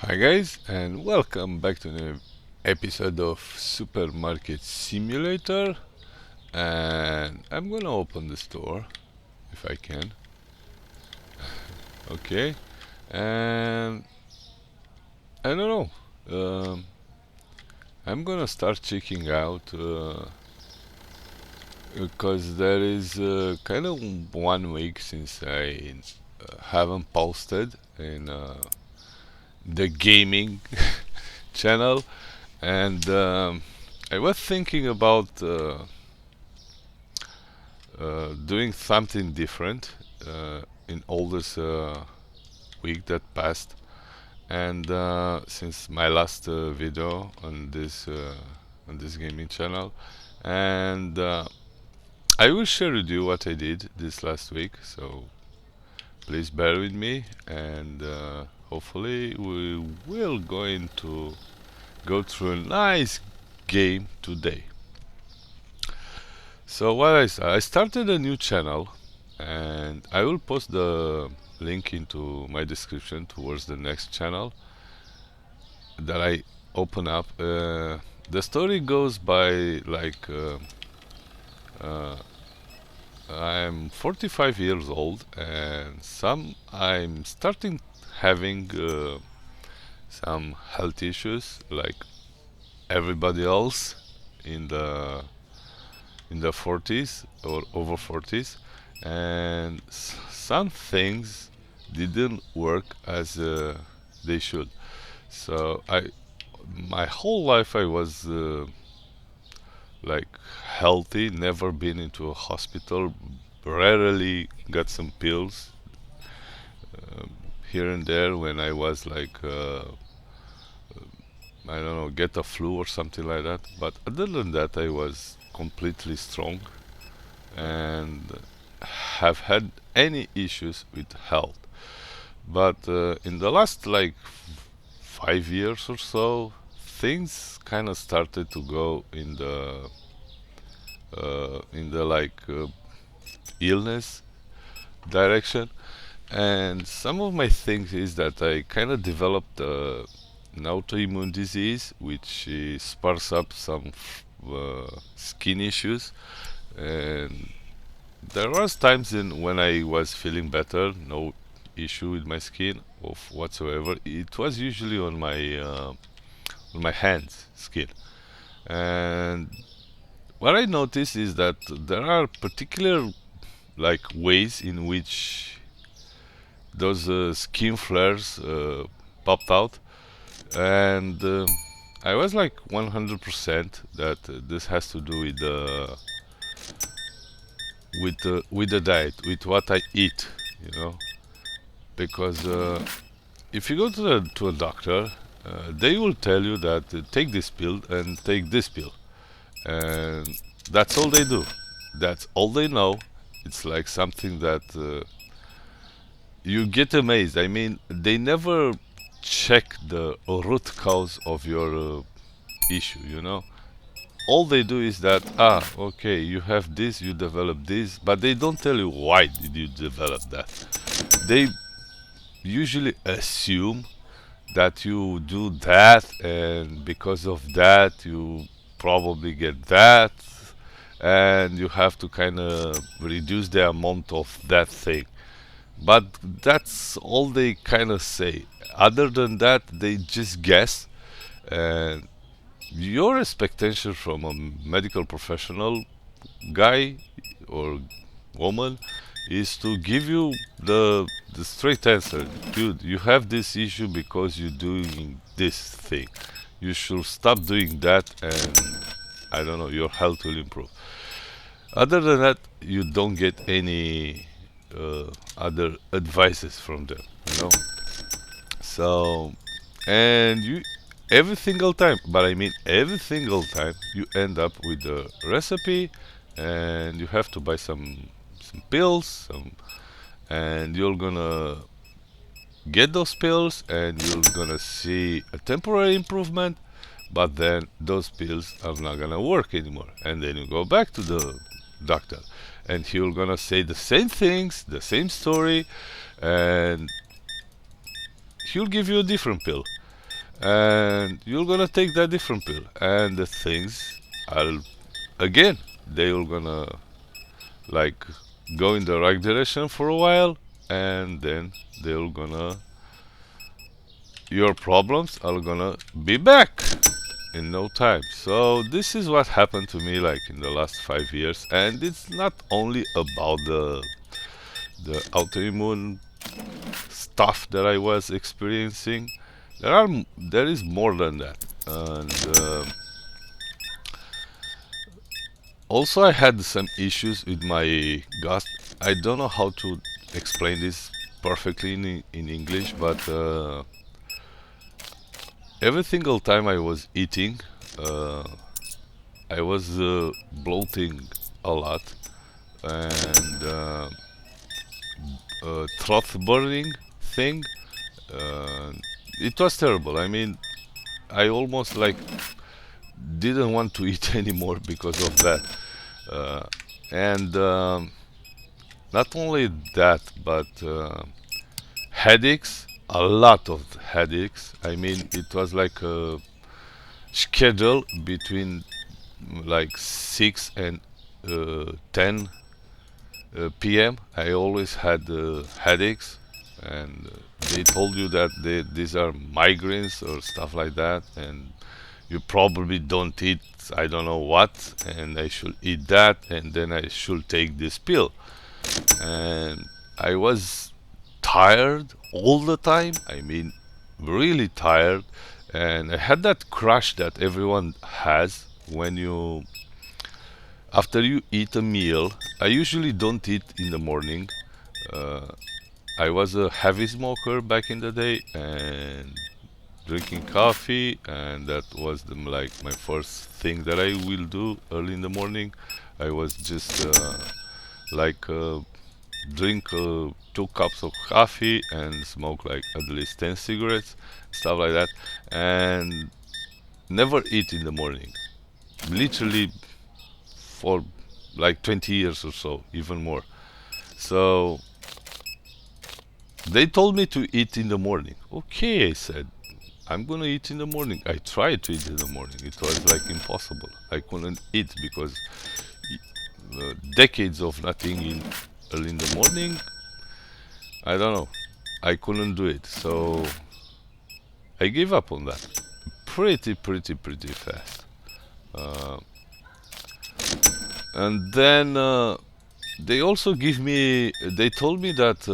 Hi guys, and welcome back to an episode of Supermarket Simulator. And I'm gonna open the store if I can. Okay, and I don't know. I'm gonna start checking out because there is kind of 1 week since I haven't posted in the gaming channel, and I was thinking about doing something different in all this week that passed. And since my last video on this gaming channel, and I will share with you what I did this last week. So please bear with me, and hopefully we will going to go through a nice game today. So what I started a new channel, and I will post the link into my description towards the next channel that I open up. The story goes by like uh, I'm 45 years old, and I'm starting having some health issues like everybody else in the 40s or over 40s, and some things didn't work as they should. So my whole life I was like healthy, never been into a hospital, rarely got some pills here and there when I was like I don't know, get a flu or something like that. But other than that, I was completely strong and have had any issues with health. But in the last like 5 years or so, things kind of started to go in the like illness direction. And some of my things is that I kind of developed an autoimmune disease, which spurs up some skin issues. And there was times in when I was feeling better, no issue with my skin of whatsoever. It was usually on my hands skin. And what I noticed is that there are particular like ways in which those skin flares popped out, and I was like 100% that this has to do with the diet, with what I eat, you know, because if you go to a doctor, they will tell you that take this pill and take this pill, and that's all they do. That's all they know. It's like something that you get amazed. I mean, they never check the root cause of your issue, you know. All they do is that, okay, you have this, you develop this, but they don't tell you why did you develop that. They usually assume that you do that, and because of that you probably get that, and you have to kind of reduce the amount of that thing. But that's all they kind of say. Other than that, they just guess. And your expectation from a medical professional guy or woman is to give you the straight answer. Dude, you have this issue because you're doing this thing. You should stop doing that, and I don't know, your health will improve. Other than that, you don't get any other advices from them, you know. So, and you every single time, but I mean every single time, you end up with the recipe, and you have to buy some pills, and you're gonna get those pills, and you're gonna see a temporary improvement, but then those pills are not gonna work anymore, and then you go back to the doctor, and he'll gonna say the same things, the same story, and he'll give you a different pill. and you're gonna take that different pill, and the things are again they will gonna like go in the right direction for a while, and then they're gonna your problems are gonna be back in no time. So this is what happened to me like in the last 5 years, and it's not only about the autoimmune stuff that I was experiencing. There is more than that, and also I had some issues with my gut. I don't know how to explain this perfectly in English, but every single time I was eating, uh, I was bloating a lot, and throat burning thing. Uh, it was terrible. I mean, I almost like didn't want to eat anymore because of that. Uh, and not only that, but headaches, a lot of headaches. I mean, it was like a schedule between like 6 and 10 p.m. I always had headaches, and they told you that these are migraines or stuff like that, and you probably don't eat I don't know what, and I should eat that, and then I should take this pill. And I was tired all the time. I mean, really tired, and I had that crush that everyone has when you after you eat a meal. I usually don't eat in the morning. Uh, I was a heavy smoker back in the day, and drinking coffee, and that was like my first thing that I will do early in the morning. I was just like drink 2 cups of coffee and smoke like at least 10 cigarettes, stuff like that, and never eat in the morning. Literally for like 20 years or so, even more. So they told me to eat in the morning. Okay, I said, I'm gonna eat in the morning. I tried to eat in the morning. It was like impossible. I couldn't eat because decades of not eating early in the morning, I don't know. I couldn't do it. So I gave up on that pretty fast. Uh, and then they also they told me that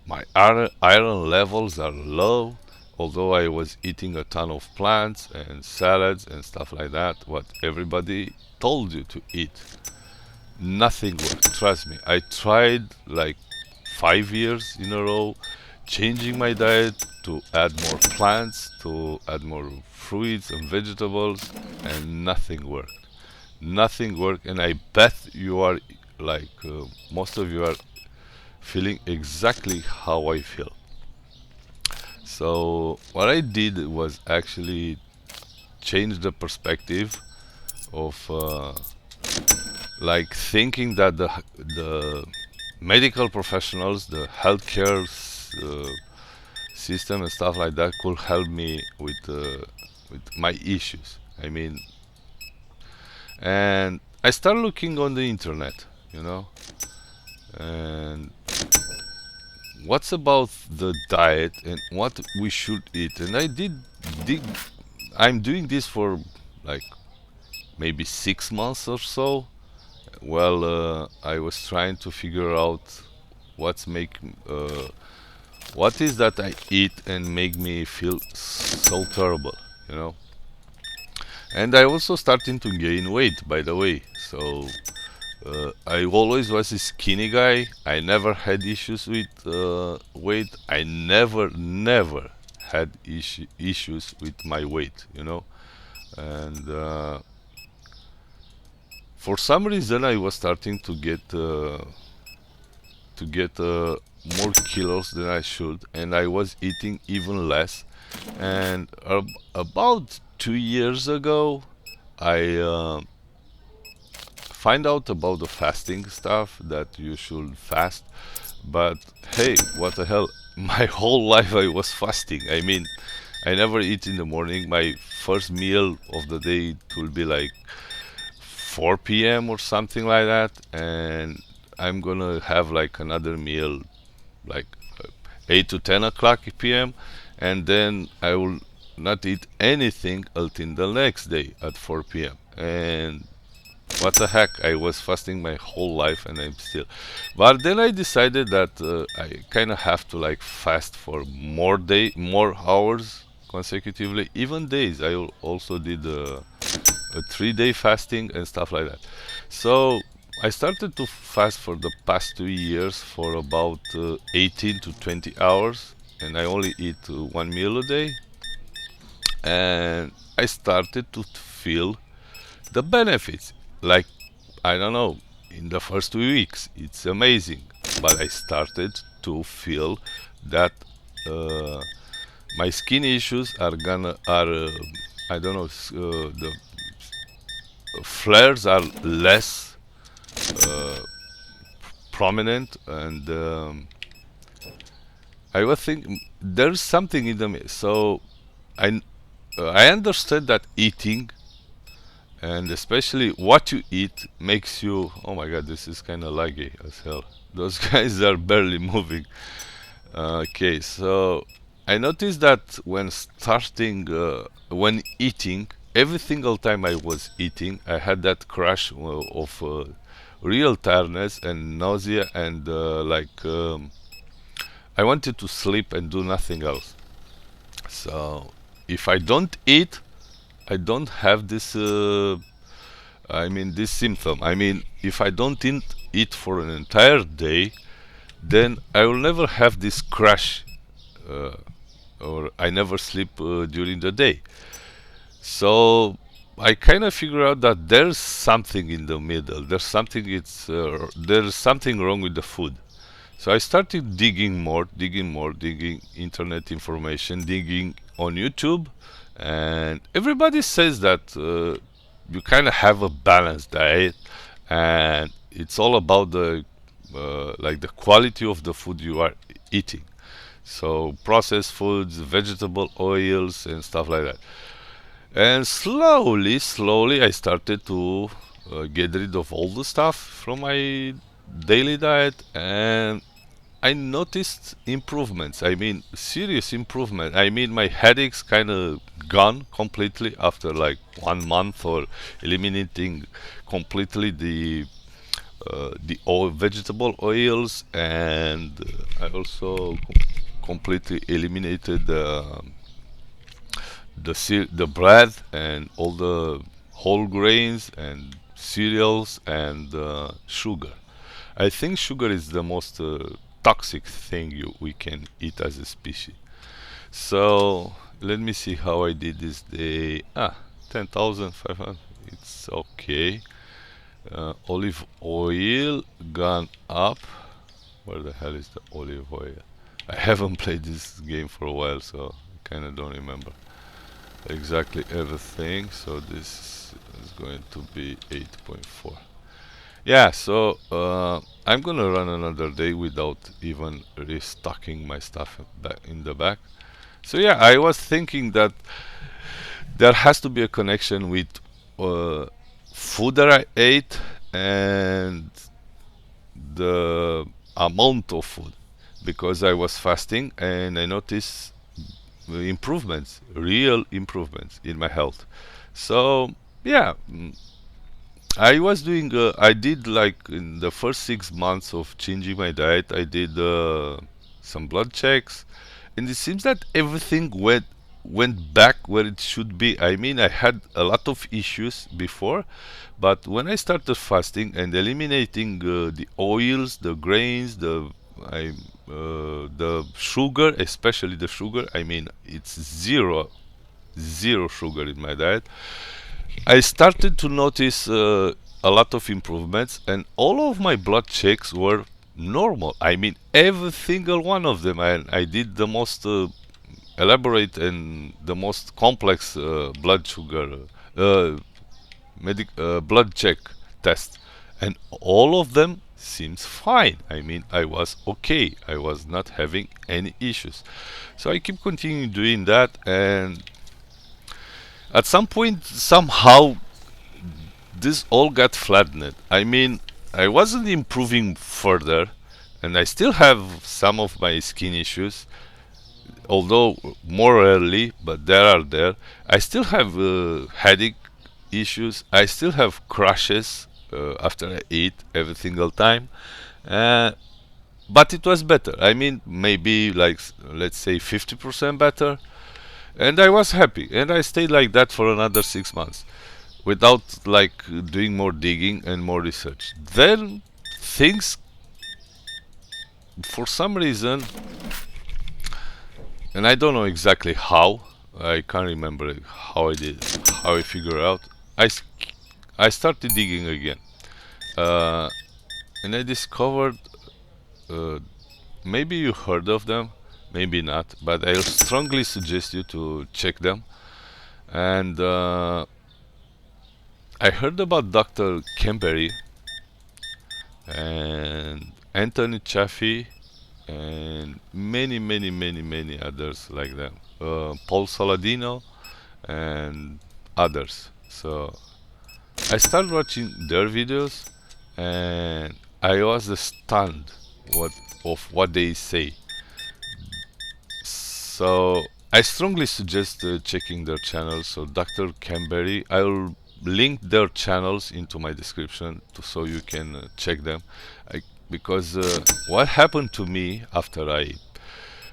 my iron levels are low, although I was eating a ton of plants and salads and stuff like that, what everybody told you to eat. Nothing worked, trust me. I tried like 5 years in a row, changing my diet to add more plants, to add more fruits and vegetables, and nothing worked. Nothing worked, and I bet you are like most of you are feeling exactly how I feel. So what I did was actually change the perspective of like thinking that the medical professionals, the healthcare system and stuff like that could help me with my issues. I mean, and I started looking on the internet, you know, and what's about the diet and what we should eat. And I did dig. I'm doing this for like maybe 6 months or so. Well, I was trying to figure out what's make what is that I eat and make me feel so terrible, you know. And I also starting to gain weight, by the way. So I always was a skinny guy. I never had issues with weight. I never had issues with my weight, you know. And for some reason, I was starting to get more kilos than I should, and I was eating even less. And about 2 years ago, I find out about the fasting stuff that you should fast. But hey, what the hell? My whole life I was fasting. I mean, I never eat in the morning. My first meal of the day it will be like 4 p.m. or something like that, and I'm gonna have like another meal like 8 to 10 o'clock p.m. and then I will not eat anything until the next day at 4 p.m. And what the heck, I was fasting my whole life and I'm still. But then I decided that I kind of have to like fast for more hours consecutively, even days. Also did a 3 day fasting and stuff like that. So I started to fast for the past 2 years for about 18 to 20 hours, and I only eat one meal a day. And I started to feel the benefits. Like, I don't know, in the first 2 weeks, it's amazing. But I started to feel that uh, my skin issues are I don't know, the flares are less uh, prominent, and I was thinking there's something in the so I I understand that eating and especially what you eat makes you, oh my god, this is kind of laggy as hell. Those guys are barely moving. Okay, so I noticed that when eating, every single time I was eating, I had that crash of real tiredness and nausea, and I wanted to sleep and do nothing else. So if I don't eat, I don't have this. This symptom. I mean, if I don't eat for an entire day, then I will never have this crash, uh, or I never sleep during the day. So I kind of figure out that there's something in the middle. There's something wrong with the food. So I started digging internet information, digging on YouTube, and everybody says that you kind of have a balanced diet, and it's all about the quality of the food you are eating. So processed foods, vegetable oils, and stuff like that. And slowly, I started to get rid of all the stuff from my daily diet, and I noticed improvements. I mean, serious improvement. I mean, my headaches kind of gone completely after like 1 month, or eliminating completely the oil, vegetable oils, and I also completely eliminated the bread and all the whole grains and cereals and sugar. I think sugar is the most toxic thing we can eat as a species. So let me see how I did this day. 10,500. It's okay. Olive oil gone up. Where the hell is the olive oil? I haven't played this game for a while, so I kind of don't remember exactly everything. So this is going to be 8.4. Yeah, so I'm gonna run another day without even restocking my stuff back in the back. So yeah, I was thinking that there has to be a connection with uh, food that I ate and the amount of food, because I was fasting and I noticed improvements, real improvements in my health. So yeah, I did like in the first 6 months of changing my diet, I did some blood checks, and it seems that everything went back where it should be. I mean, I had a lot of issues before, but when I started fasting and eliminating the oils, the grains, the sugar, especially the sugar, I mean, it's zero sugar in my diet. I started to notice a lot of improvements, and all of my blood checks were normal. I mean, every single one of them. I did the most elaborate and the most complex uh, blood check test, and all of them seems fine. I mean, I was okay. I was not having any issues. So I keep continuing doing that, and at some point, somehow, this all got flattened. I mean, I wasn't improving further, and I still have some of my skin issues, although more rarely, but there are there. I still have headache issues. I still have crashes after I eat every single time. Uh, but it was better. I mean, maybe like let's say 50% better. And I was happy. And I stayed like that for another 6 months without like doing more digging and more research. Then things, for some reason, and I don't know exactly how. I can't remember how I did, how I figured out. I started digging again, uh, and I discovered. Uh, Maybe you heard of them, maybe not, but I strongly suggest you to check them. And I heard about Dr. Kemberry and Anthony Chaffee and many others like them. Paul Saladino and others. So I started watching their videos, and I was stunned what of what they say. So I strongly suggest checking their channels. So Dr. Camberry, I'll link their channels into my description so you can check them. Because what happened to me after I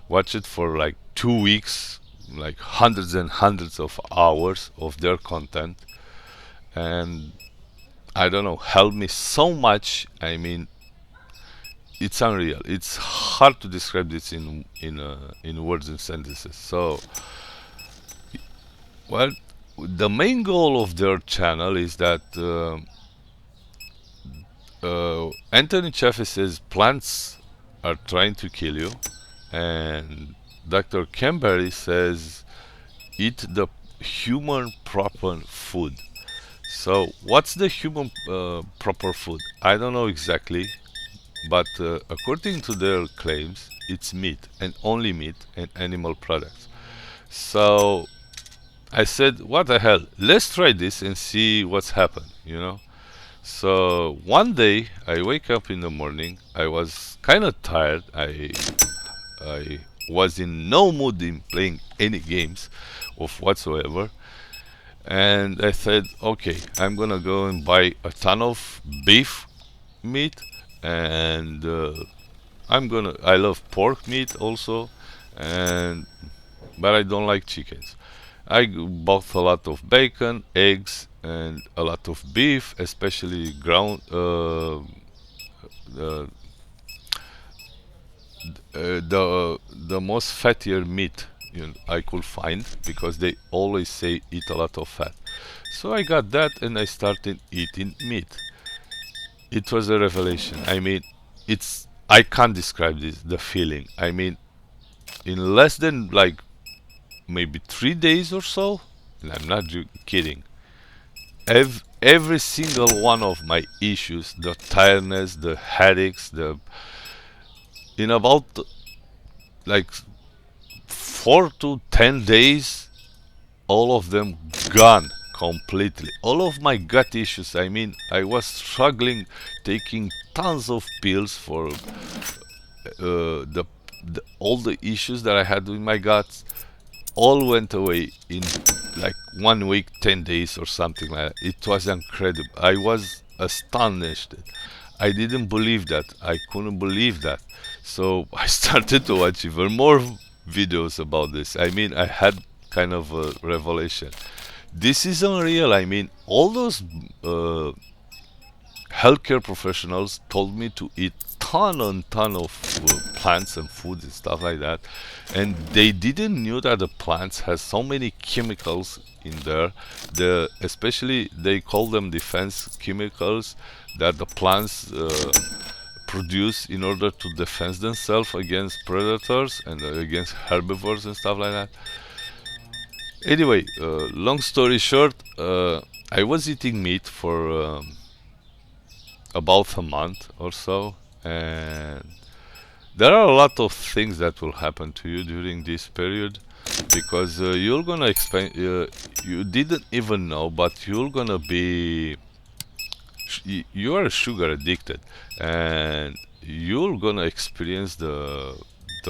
watched it for like 2 weeks, like hundreds and hundreds of hours of their content, and I don't know, helped me so much. I mean, it's unreal. It's hard to describe this in words and sentences. So, well, the main goal of their channel is that Anthony Chaffee says plants are trying to kill you, and Dr. Camberry says eat the human proper food. So, what's the human proper food? I don't know exactly, but according to their claims, it's meat and only meat and animal products. So I said, what the hell? Let's try this and see what's happened, you know? So one day I wake up in the morning. I was kind of tired. I was in no mood in playing any games of whatsoever. And I said, okay, I'm gonna go and buy a ton of beef meat, and I love pork meat also, and but I don't like chickens. Bought a lot of bacon, eggs, and a lot of beef, especially ground uh, the most fattier meat I could find, because they always say eat a lot of fat. So I got that and I started eating meat. It was a revelation. I mean, I can't describe the feeling. I mean, in less than like maybe 3 days or so, and I'm not kidding. Every single one of my issues, the tiredness, the headaches, in about like 4 to 10 days, all of them gone completely. All of my gut issues. I mean, I was struggling taking tons of pills for all the issues that I had with my guts. All went away in like 1 week, 10 days, or something like that. It was incredible. I was astonished. I didn't believe that. I couldn't believe that. So I started to watch even more videos about this. I mean, I had kind of a revelation. This is unreal. I mean, all those healthcare professionals told me to eat ton and ton of plants and foods and stuff like that, and they didn't knew that the plants has so many chemicals in there. Especially they call them defense chemicals that the plants produce in order to defend themselves against predators and against herbivores and stuff like that. Anyway, long story short, I was eating meat for about a month or so, and there are a lot of things that will happen to you during this period because you're gonna expand. You didn't even know, but you're gonna be. You are sugar addicted, and you're gonna experience the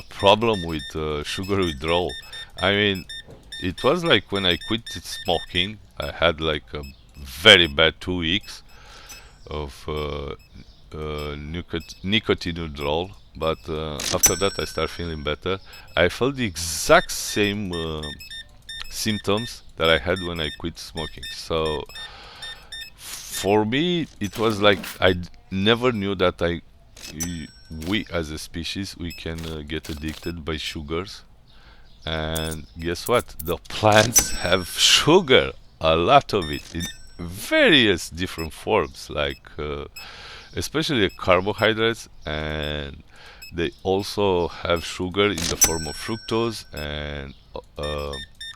problem with sugar withdrawal. I mean, it was like when I quit smoking, I had like a very bad 2 weeks of nicotine withdrawal. But after that, I started feeling better. I felt the exact same symptoms that I had when I quit smoking. So for me, it was like never knew that we as a species we can get addicted by sugars. And guess what? The plants have sugar, a lot of it, in various different forms, like especially the carbohydrates, and they also have sugar in the form of fructose and a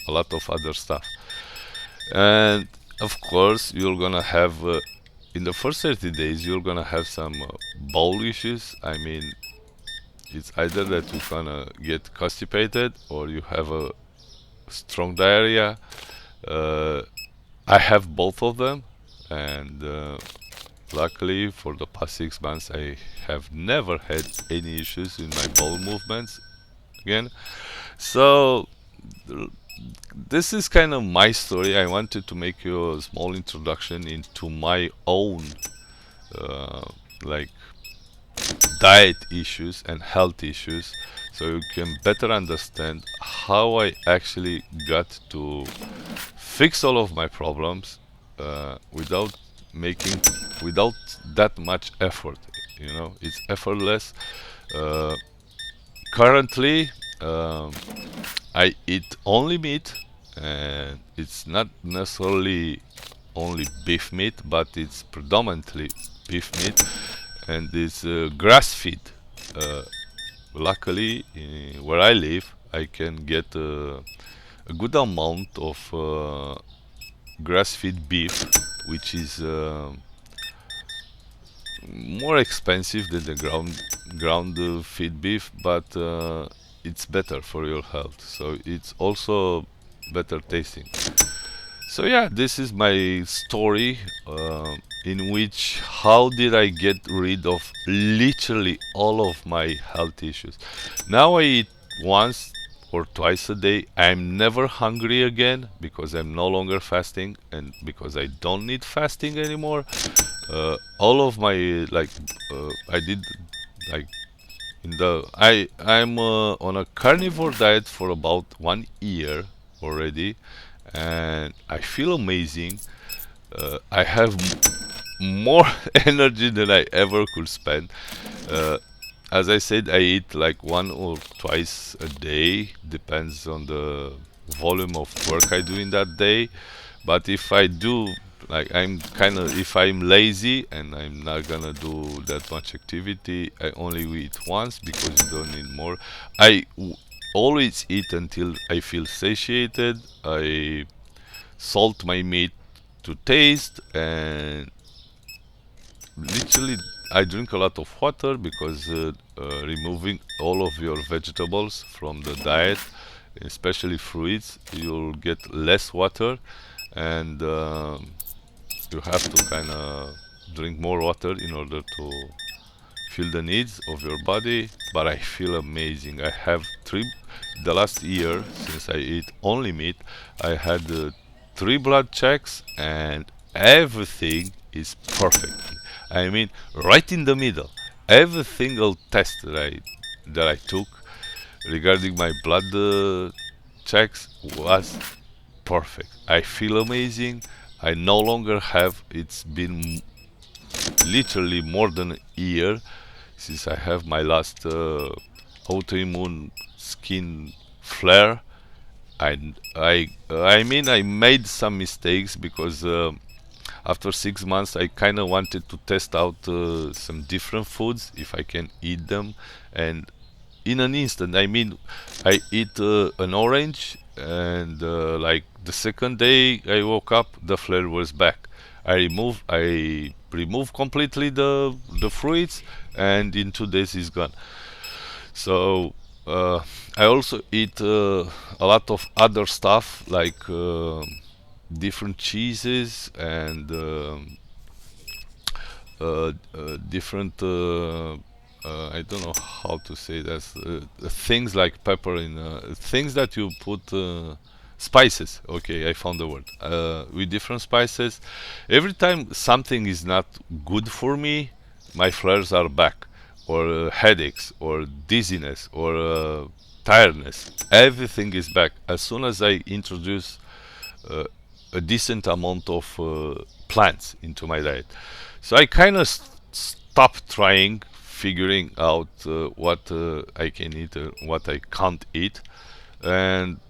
lot of other stuff. And of course, you're gonna have in the first 30 days, you're gonna have some bowel issues. I mean, it's either that you're gonna get constipated or you have a strong diarrhea. Uh, I have both of them, and luckily for the past 6 months, I have never had any issues in my bowel movements again. So this is kind of my story. I wanted to make you a small introduction into my own uh, like diet issues and health issues, so you can better understand how I actually got to fix all of my problems without making without that much effort. You know, it's effortless. uh, Currently, I eat only meat, and it's not necessarily only beef meat, but it's predominantly beef meat, and it's grass fed. Uh, Luckily, where I live, I can get a good amount of grass fed beef, which is more expensive than the ground feed beef, but it's better for your health. So it's also better tasting. So yeah, this is my story in which how did I get rid of literally all of my health issues. Now I eat once or twice a day. I'm never hungry again because I'm no longer fasting and because I don't need fasting anymore. All of my I did like in the I'm on a carnivore diet for about 1 year already, and I feel amazing. I have more energy than I ever could spend. Uh, as I said, I eat like one or twice a day, depends on the volume of work I do in that day. But if I do, like I'm kind of, if I'm lazy and I'm not gonna do that much activity, I only eat once because you don't need more. I always eat until I feel satiated. I salt my meat to taste, and literally I drink a lot of water because removing all of your vegetables from the diet, especially fruits, you'll get less water, and you have to kind of drink more water in order to fill the needs of your body. But I feel amazing. I have the last year since I eat only meat, I had 3 blood checks, and everything is perfect. I mean, right in the middle. Every single test that I took regarding my blood checks was perfect. I feel amazing. I no longer have. It's been literally more than a year since I have my last autoimmune skin flare. I mean, I made some mistakes because after 6 months I kind of wanted to test out some different foods if I can eat them, and in an instant, I mean, I eat an orange, and like the second day I woke up, the flare was back. I remove completely the fruits, and in 2 days it's gone. So I also eat a lot of other stuff like different cheeses and different I don't know how to say this, things like pepper in things that you put spices. Okay, I found the word. With different spices, every time something is not good for me, my flares are back, or headaches, or dizziness, or tiredness. Everything is back as soon as I introduce uh, a decent amount of plants into my diet. So I kind of stopped trying, figuring out what I can eat, what I can't eat. And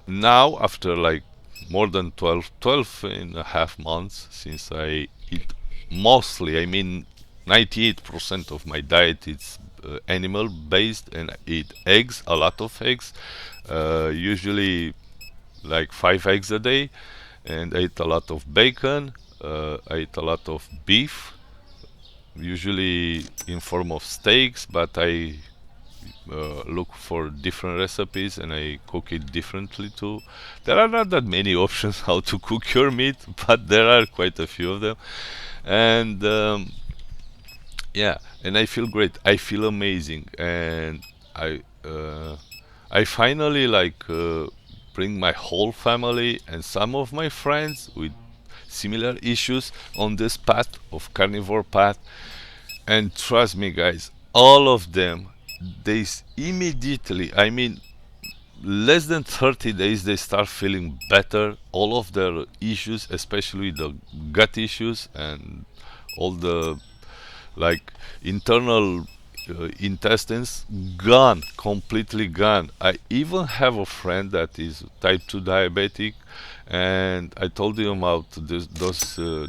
now, after like more than 12 and a half months since I eat mostly, I mean 98% of my diet is animal based, and I eat eggs, a lot of eggs, usually like 5 eggs a day, and I eat a lot of bacon. I eat a lot of beef, usually in form of steaks, but I look for different recipes and I cook it differently too. There are not that many options how to cook your meat, but there are quite a few of them. And yeah, and I feel great. I feel amazing, and I uh, I finally like bring my whole family and some of my friends with similar issues on this path of carnivore path. And trust me, guys, all of them, immediately, I mean, less than 30 days, they start feeling better. All of their issues, especially the gut issues and all the like internal intestines, gone, completely gone. I even have a friend that is type 2 diabetic, and I told him about those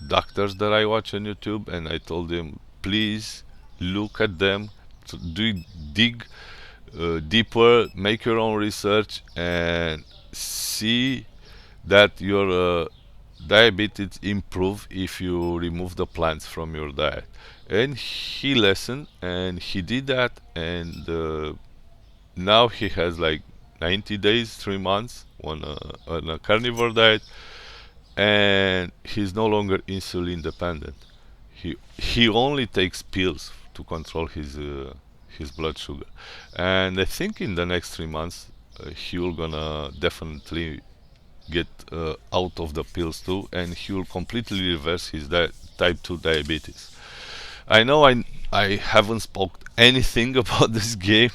doctors that I watch on YouTube, and I told him, please look at them, dig deeper, make your own research, and see that your diabetes improve if you remove the plants from your diet. And he listened and he did that, and now he has like 90 days, 3 months on a carnivore diet, and he's no longer insulin dependent. He only takes pills to control his blood sugar, and I think in the next 3 months he will gonna definitely get out of the pills too, and he will completely reverse his type 2 diabetes. I know I haven't spoke anything about this game,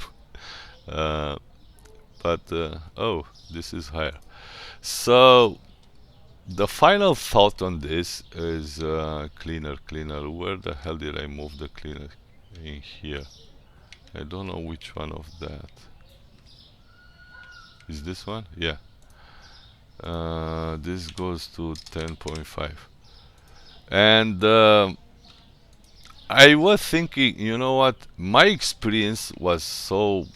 uh, but oh, this is higher. So the final thought on this is cleaner. Where the hell did I move the cleaner? In here. I don't know which one of that. Is this one? Yeah. This goes to 10.5. And I was thinking, you know what? My experience was so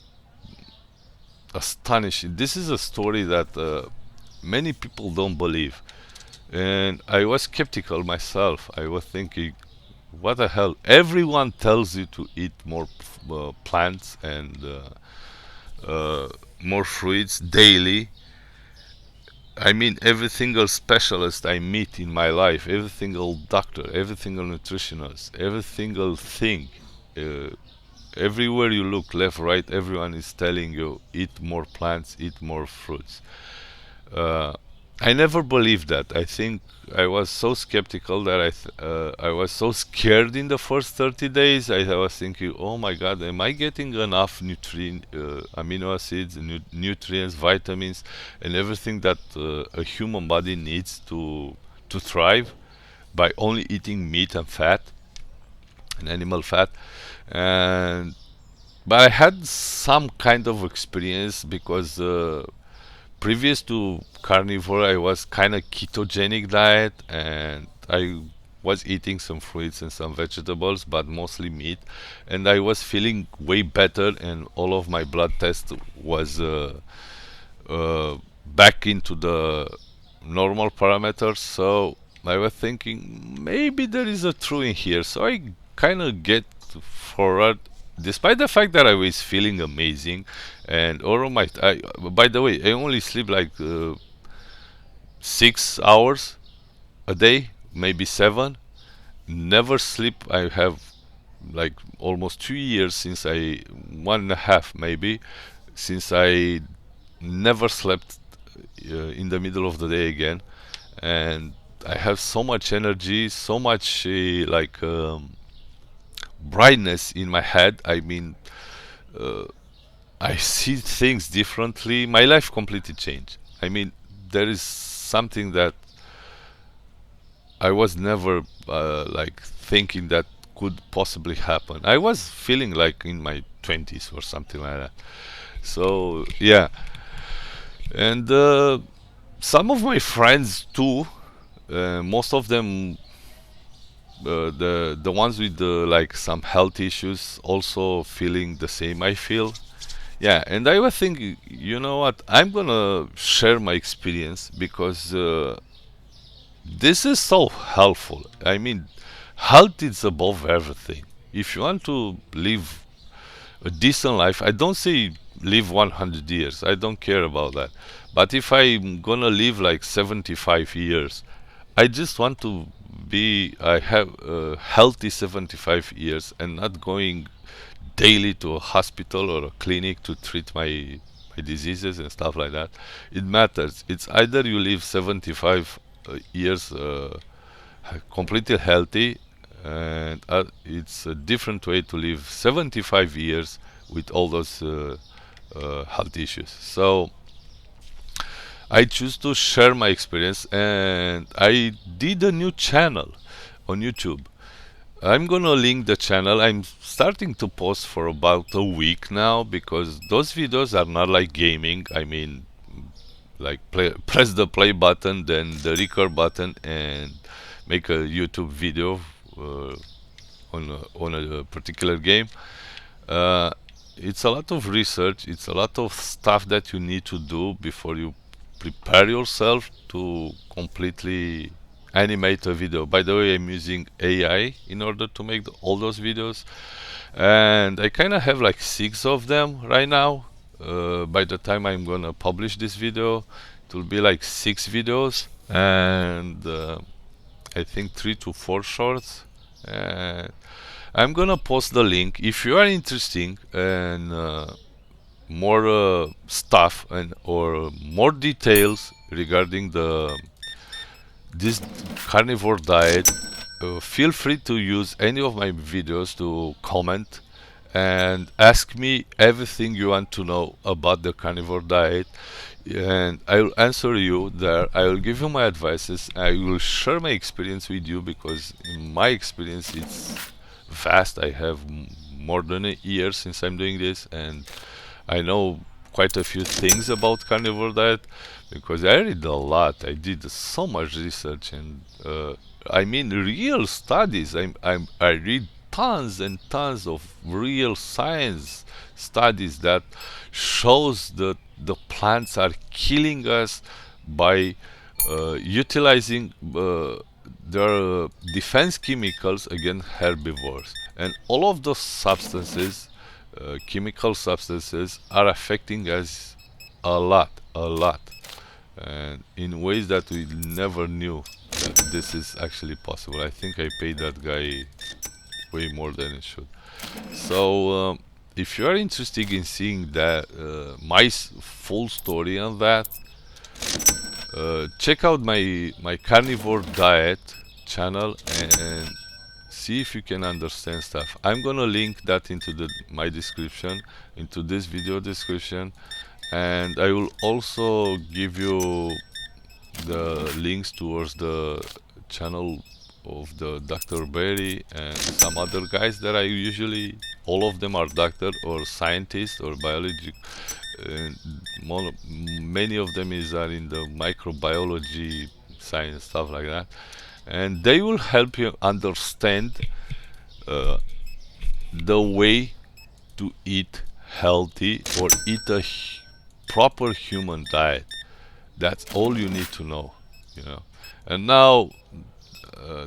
astonishing. This is a story that many people don't believe. And I was skeptical myself. I was thinking, what the hell? Everyone tells you to eat more plants and more fruits daily. I mean, every single specialist I meet in my life, every single doctor, every single nutritionist, every single thing, uh, everywhere you look, left, right, everyone is telling you eat more plants, eat more fruits. Uh, I never believed that. I think I was so skeptical that I was so scared in the first 30 days. I was thinking, oh my God, am I getting enough amino acids, nutrients, vitamins, and everything that a human body needs to thrive by only eating meat and fat and animal fat? And but I had some kind of experience because previous to carnivore, I was kind of ketogenic diet, and I was eating some fruits and some vegetables, but mostly meat. And I was feeling way better, and all of my blood test was uh, back into the normal parameters. So I was thinking maybe there is a truth in here. So I kind of get forward, despite the fact that I was feeling amazing, and all of my. By the way, I only sleep like 6 hours a day, maybe seven. Never sleep. I have like almost 2 years since I 1.5 maybe since I never slept in the middle of the day again, and I have so much energy, so much brightness in my head. I mean, uh, I see things differently. My life completely changed. I mean, there is something that I was never like thinking that could possibly happen. I was feeling like in my 20s or something like that. So yeah, and some of my friends too. Most of them, the ones with like some health issues, also feeling the same. I feel. Yeah, and I was thinking, you know what? I'm gonna share my experience because this is so helpful. I mean, health is above everything. If you want to live a decent life, I don't say live 100 years. I don't care about that. But if I'm gonna live like 75 years, I just want to I have a healthy 75 years and not going daily to a hospital or a clinic to treat my diseases and stuff like that. It matters. It's either you live 75 years completely healthy, and it's a different way to live 75 years with all those health issues. So I choose to share my experience, and I did a new channel on YouTube. I'm gonna link the channel. I'm starting to post for about a week now because those videos are not like gaming. I mean, like press the play button, then the record button, and make a YouTube video uh, on a particular game. Uh, it's a lot of research. It's a lot of stuff that you need to do before you prepare yourself to completely animate a video. By the way, I'm using AI in order to make all those videos, and I kind of have like 6 of them right now. By the time I'm gonna publish this video, it will be like 6 videos, and I think 3 to 4 shorts. And I'm gonna post the link if you are interested in more stuff and or more details regarding the this carnivore diet. Feel free to use any of my videos to comment and ask me everything you want to know about the carnivore diet, and I will answer you there. I will give you my advices. I will share my experience with you because in my experience it's vast. I have more than a year since I'm doing this, and I know quite a few things about carnivore diet because I read a lot. I did so much research, and I mean real studies. I read tons and tons of real science studies that shows that the plants are killing us by utilizing their defense chemicals against herbivores, and all of those substances, chemical substances, are affecting us a lot, and in ways that we never knew that this is actually possible. I think I paid that guy way more than it should. So if you are interested in seeing that my full story on that, check out my carnivore diet channel and see if you can understand stuff. I'm gonna link that into my description, into this video description, and I will also give you the links towards the channel of the Dr. Berry and some other guys that I usually, all of them are doctor or scientists or biology. And many of them are in the microbiology science, stuff like that, and they will help you understand uh, the way to eat healthy or eat a proper human diet. That's all you need to know, you know. And now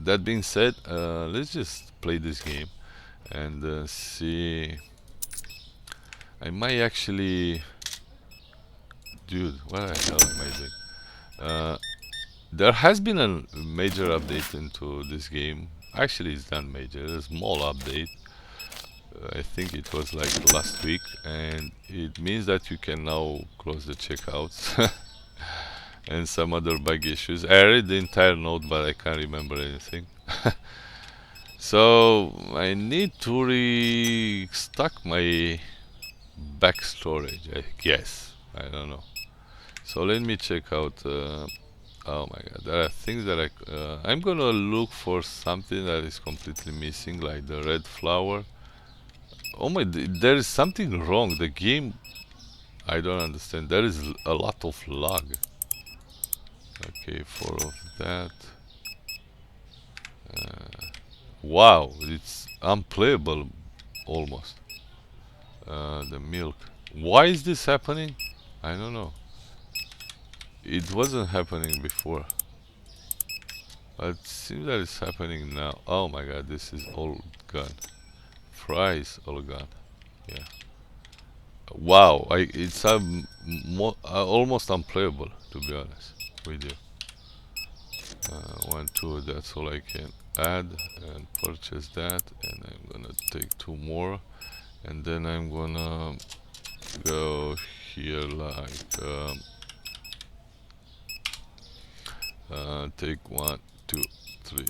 that being said, let's just play this game and see. I might actually, dude, what the hell am I doing? There has been a major update into this game. Actually, it's not major, a small update. I think it was like last week, and it means that you can now close the checkouts and some other bug issues. I read the entire note, but I can't remember anything. So I need to restock my back storage, I guess. I don't know. So let me check out. Oh my god, there are things that I'm gonna look for something that is completely missing, like the red flower. Oh my, there is something wrong. The game, I don't understand. There is a lot of lag. Okay, 4 of that. Wow, it's unplayable almost. The milk. Why is this happening? I don't know. It wasn't happening before. But it seems that it's happening now. Oh my god, this is all gone. Fries all gone. Yeah. Wow, it's almost unplayable, to be honest with you. 1, 2, that's all I can add and purchase that, and I'm gonna take 2 more, and then I'm gonna go here like take 1, 2, 3,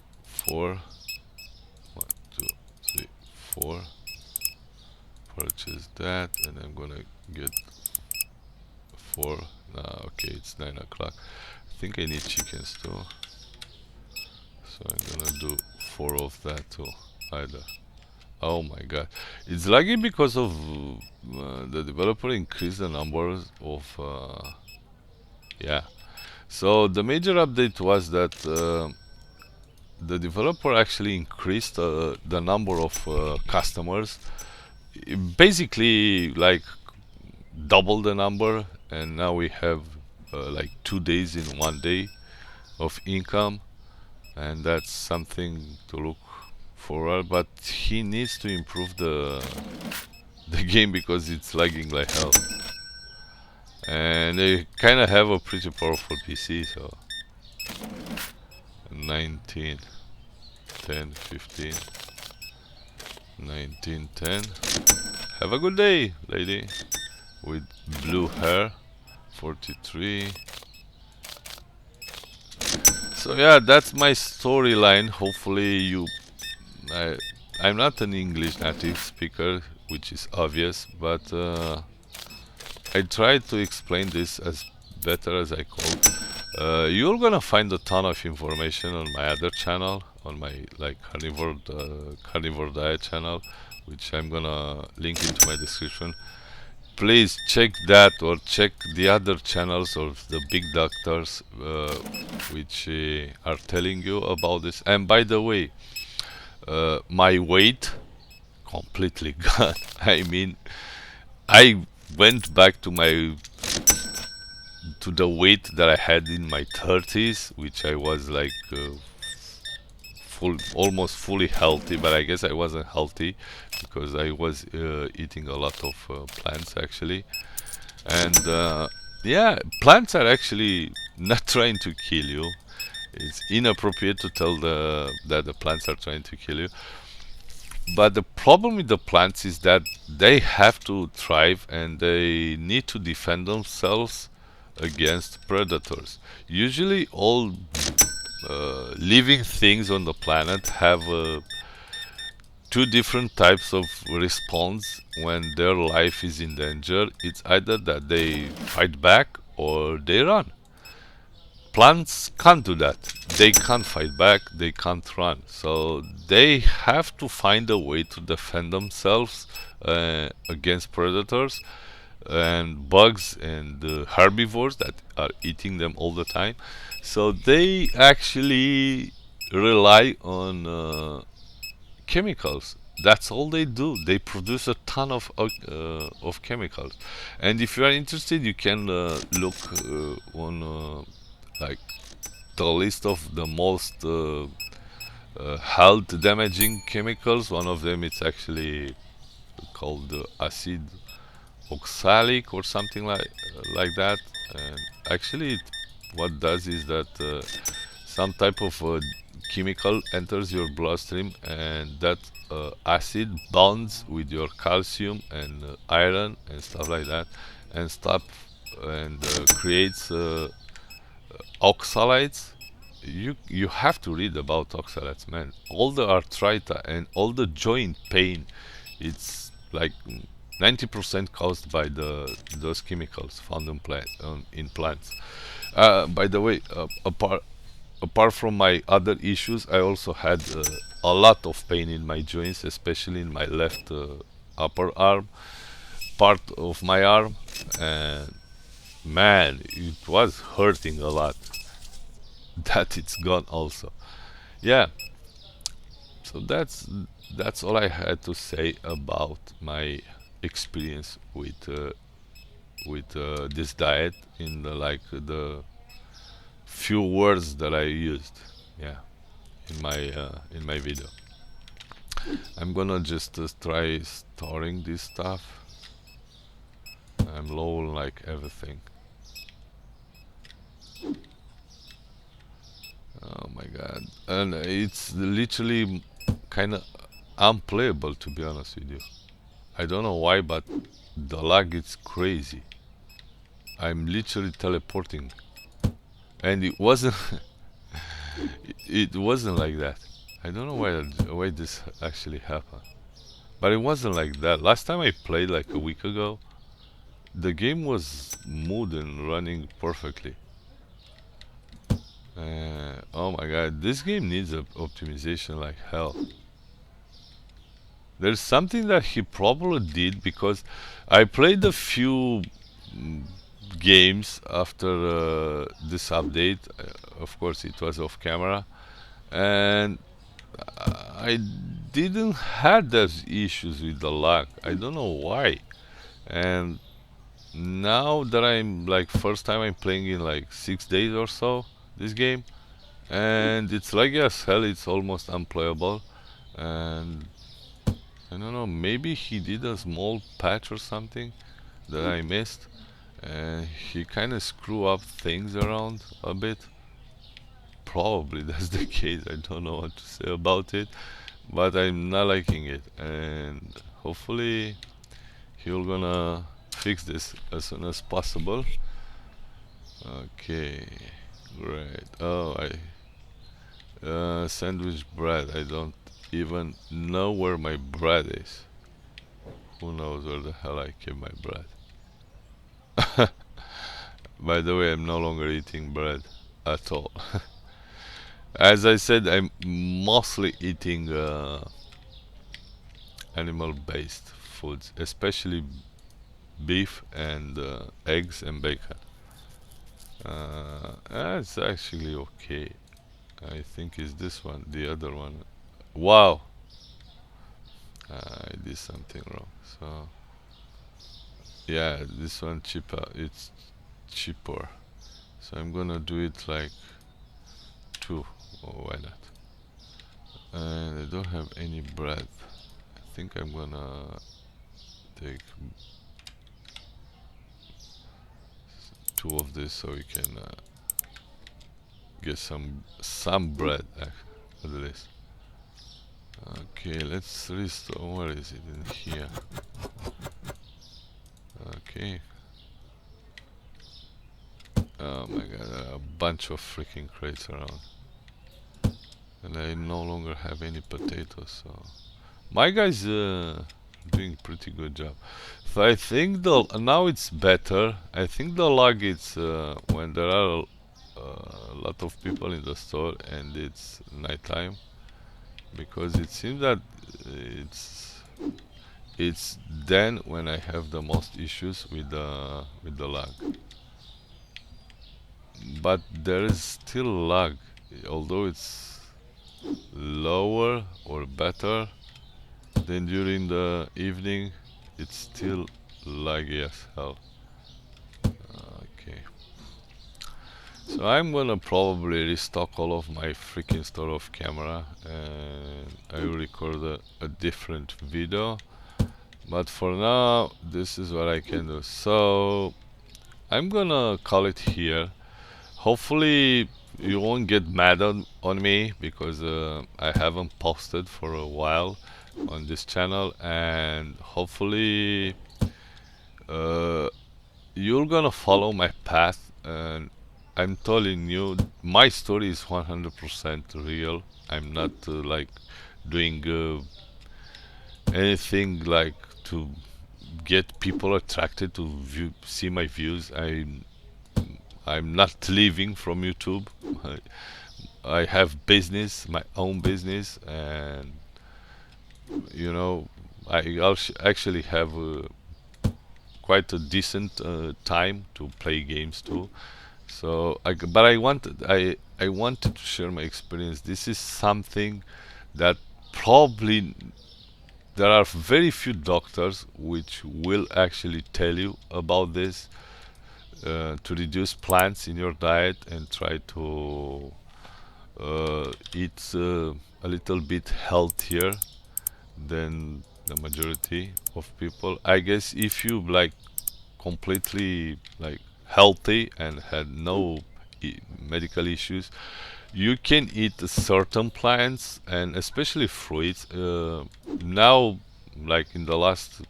4. 1, 2, 3, 4. Purchase that, and I'm gonna get 4. Okay, it's 9 o'clock. I think I need chickens too, so I'm gonna do 4 of that too. Either. Oh my god, it's lagging because of the developer increased the numbers of yeah. So the major update was that the developer actually increased the number of customers, basically like double the number, and now we have like 2 days in 1 day of income, and that's something to look forward. But he needs to improve the game because it's lagging like hell, and they kind of have a pretty powerful PC. So 19, 10, 15, 19, 10. Have a good day, lady with blue hair. 43. So yeah, that's my storyline. Hopefully I'm not an English native speaker, which is obvious, but I tried to explain this as better as I could. You're gonna find a ton of information on my other channel, on my like carnivore diet channel, which I'm gonna link into my description. Please check that, or check the other channels of the big doctors which are telling you about this. And by the way, my weight completely gone. I mean, I went back to the weight that I had in my 30s, which I was like almost fully healthy, but I guess I wasn't healthy because I was eating a lot of plants actually. And yeah, plants are actually not trying to kill you. It's inappropriate to tell that the plants are trying to kill you. But the problem with the plants is that they have to thrive and they need to defend themselves against predators. Usually all living things on the planet have 2 different types of response when their life is in danger. It's either that they fight back or they run. Plants can't do that. They can't fight back, they can't run. So they have to find a way to defend themselves against predators and bugs and herbivores that are eating them all the time. So they actually rely on chemicals. That's all they do. They produce a ton of chemicals. And if you are interested, you can look on like the list of the most health damaging chemicals. One of them it's actually called acid oxalic or something like that. And actually, what does is that some type of chemical enters your bloodstream, and that acid bonds with your calcium and iron and stuff like that, and stop and creates oxalates. You have to read about oxalates, man. All the arthritis and all the joint pain, it's like 90% caused by the those chemicals found in plants. By the way, apart from my other issues, I also had a lot of pain in my joints, especially in my left upper arm, part of my arm, and man, it was hurting a lot. That it's gone also. Yeah, so that's all I had to say about my experience with this diet in the few words that I used. Yeah, in my video. I'm gonna just try storing this stuff. I'm low on like everything. Oh my god. And it's literally kind of unplayable, to be honest with you. I don't know why, but the lag is crazy. I'm literally teleporting. And it wasn't it wasn't like that. I don't know why this actually happened. But it wasn't like that. Last time I played like a week ago, the game was smooth and running perfectly. Oh my god, this game needs optimization like hell. There's something that he probably did because I played a few mm, games after this update. Of course, it was off camera, and I didn't have those issues with the lag. I don't know why. And now that I'm like first time I'm playing in like 6 days or so this game, and it's like as hell. It's almost unplayable, and I don't know. Maybe he did a small patch or something that I missed, and he kind of screw up things around a bit. Probably that's the case. I don't know what to say about it, but I'm not liking it, and hopefully he'll gonna fix this as soon as possible. Okay, great. Oh, I sandwich bread. I don't even know where my bread is. Who knows where the hell I keep my bread? By the way, I'm no longer eating bread at all. As I said, I'm mostly eating animal-based foods, especially beef and eggs and bacon. It's actually okay. I think is this one, the other one. Wow, I did something wrong. So yeah, this one cheaper. It's cheaper. So I'm gonna do it like two. Oh, why not? And I don't have any bread. I think I'm gonna take two of this so we can get some bread at least. Okay, let's restore. Where is it? In here. Okay. Oh my god, there are a bunch of freaking crates around. And I no longer have any potatoes, so my guy's doing pretty good job. So I think the now it's better. I think the lag is when there are a lot of people in the store and it's nighttime, because it seems that it's it's then when I have the most issues with the lag. But there is still lag, although it's lower or better than during the evening. It's still laggy as hell. Okay. So I'm gonna probably restock all of my freaking store of camera and I will record a different video. But for now, this is what I can do. So I'm gonna call it here. Hopefully you won't get mad on me because I haven't posted for a while on this channel, and hopefully uh, you're gonna follow my path. And I'm telling you, my story is 100% real. I'm not like doing anything like to get people attracted to see my views. I'm not living from YouTube. I have business, my own business, and you know, actually have quite a decent time to play games too. So, but I wanted to share my experience. This is something that probably there are very few doctors which will actually tell you about this, to reduce plants in your diet and try to eat a little bit healthier than the majority of people. I guess if you like completely like healthy and had no medical issues, you can eat certain plants and especially fruits. Now, like in the last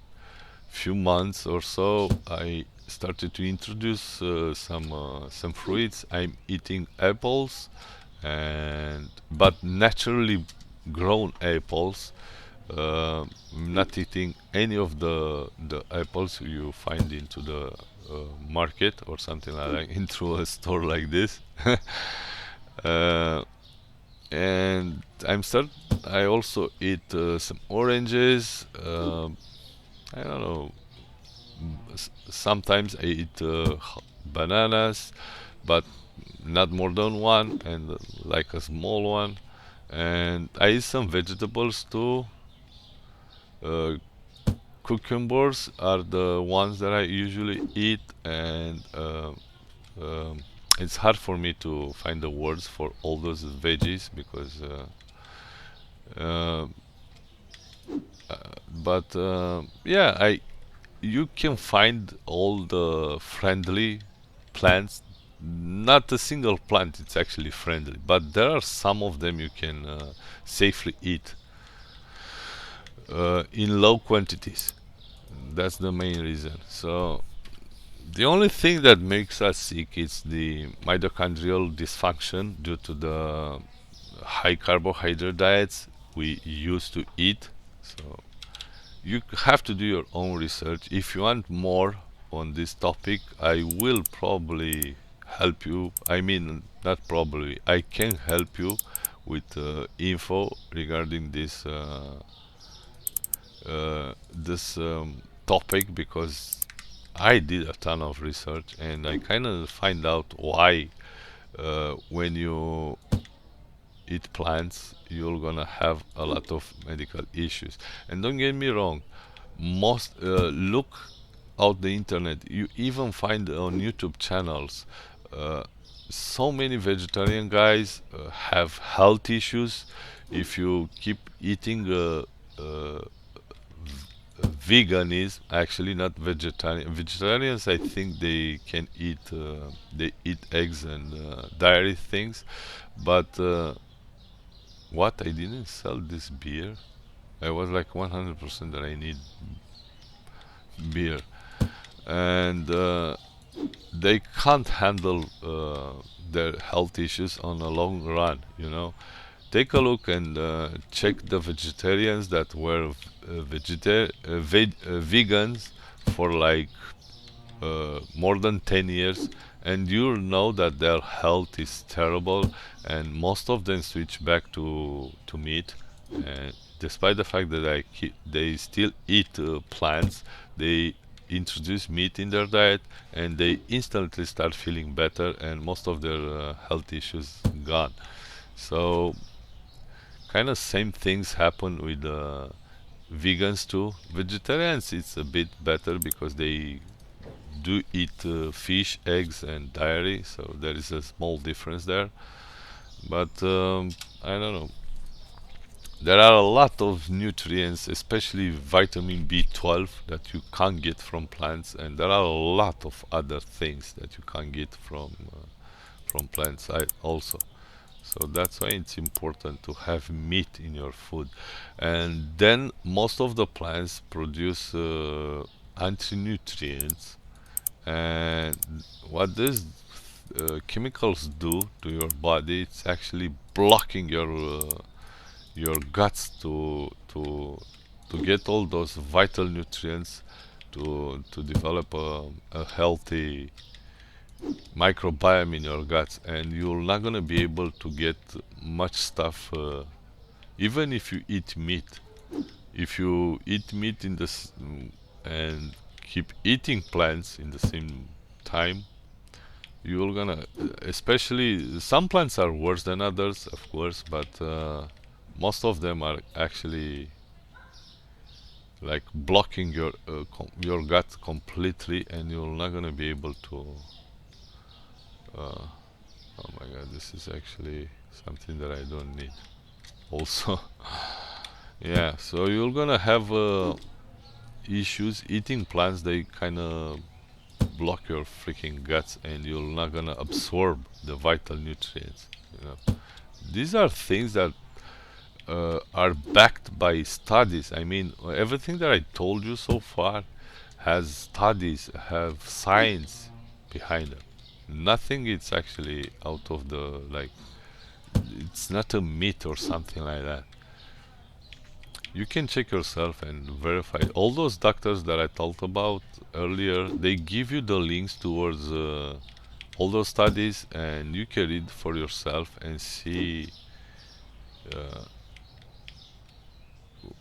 few months or so, I started to introduce some fruits. I'm eating apples, and but naturally grown apples. Not eating any of the apples you find into the market or something like that into a store like this. uh, and I also eat some oranges. I don't know. Sometimes I eat bananas, but not more than one, and like a small one. And I eat some vegetables too. Uh, Cucumbers are the ones that I usually eat, and um, it's hard for me to find the words for all those veggies because. Uh, but yeah, I you can find all the friendly plants. Not a single plant it's actually friendly, but there are some of them you can safely eat in low quantities. That's the main reason. So the only thing that makes us sick is the mitochondrial dysfunction due to the high carbohydrate diets we used to eat. So you have to do your own research. If you want more on this topic, I will probably help you. I mean, not probably, I can help you with info regarding this topic because I did a ton of research and I kind of find out why when you eat plants you're gonna have a lot of medical issues. And don't get me wrong, most look out the internet. You even find on YouTube channels uh, so many vegetarian guys have health issues. If you keep eating uh, vegan is actually not vegetarian. Vegetarians, I think they can eat they eat eggs and dairy things, but what, I didn't sell this beer. I was like 100% that I need beer, and they can't handle their health issues on a long run. Take a look and check the vegetarians that were vegans for like more than 10 years, and you'll know that their health is terrible, and most of them switch back to meat. And despite the fact that they still eat plants, they introduce meat in their diet, and they instantly start feeling better, and most of their health issues gone. So kind of same things happen with vegans too. Vegetarians, it's a bit better because they do eat fish, eggs, and dairy, so there is a small difference there. But I don't know. There are a lot of nutrients, especially vitamin B12, that you can't get from plants, and there are a lot of other things that you can't get from plants also. So that's why it's important to have meat in your food. And then most of the plants produce anti-nutrients, and what these chemicals do to your body, it's actually blocking your guts to get all those vital nutrients to develop a healthy microbiome in your guts, and you're not gonna be able to get much stuff even if you eat meat. If you eat meat and keep eating plants in the same time, you're gonna, especially some plants are worse than others, of course, but most of them are actually like blocking your gut completely, and you're not gonna be able to. Uh, oh my God, this is actually something that I don't need. Also, yeah. So you're gonna have issues eating plants. They kind of block your freaking guts, and you're not gonna absorb the vital nutrients. You know, these are things that are backed by studies. I mean, everything that I told you so far has studies, have science behind it. Nothing is actually out of the like. It's not a myth or something like that. You can check yourself and verify. All those doctors that I talked about earlier, they give you the links towards all those studies, and you can read for yourself uh,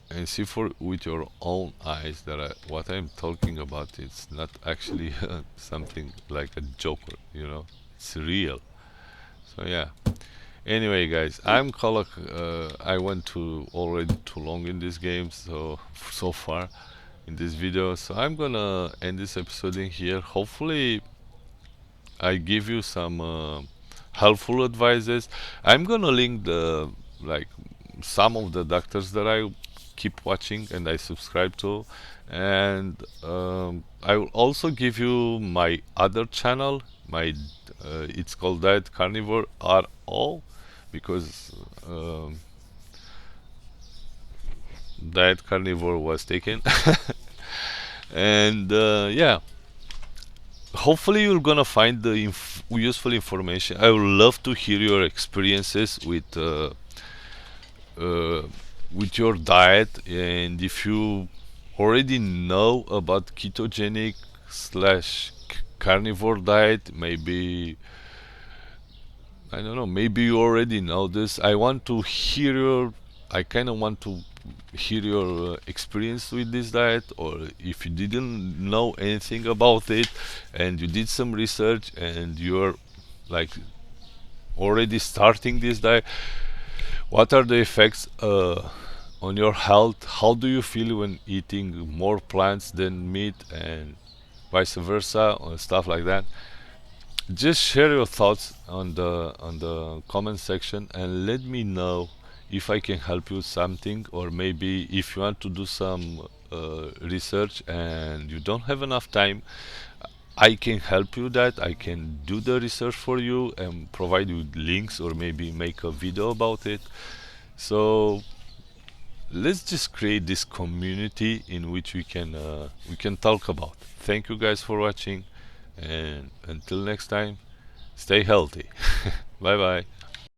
and see for with your own eyes that what I'm talking about is not actually something like a joker. You know, it's real. So yeah. Anyway, guys, I went to already too long in this game, so far in this video. So I'm gonna end this episode in here. Hopefully, I give you some helpful advices. I'm gonna link the like some of the doctors that I keep watching and I subscribe to, and I will also give you my other channel. My it's called Diet Carnivore RO, because Diet Carnivore was taken. And yeah, hopefully you're gonna find the useful information. I would love to hear your experiences uh, with your diet, and if you already know about ketogenic slash carnivore diet, maybe I don't know, maybe you already know this. I kind of want to hear your experience with this diet, or if you didn't know anything about it and you did some research and you're like already starting this diet, what are the effects on your health? How do you feel when eating more plants than meat, and vice versa, or stuff like that? Just share your thoughts on the comment section and let me know if I can help you with something, or maybe if you want to do some research and you don't have enough time, I can help you that. I can do the research for you and provide you with links, or maybe make a video about it. So let's just create this community in which we can talk about. Thank you guys for watching, and until next time, stay healthy. Bye bye.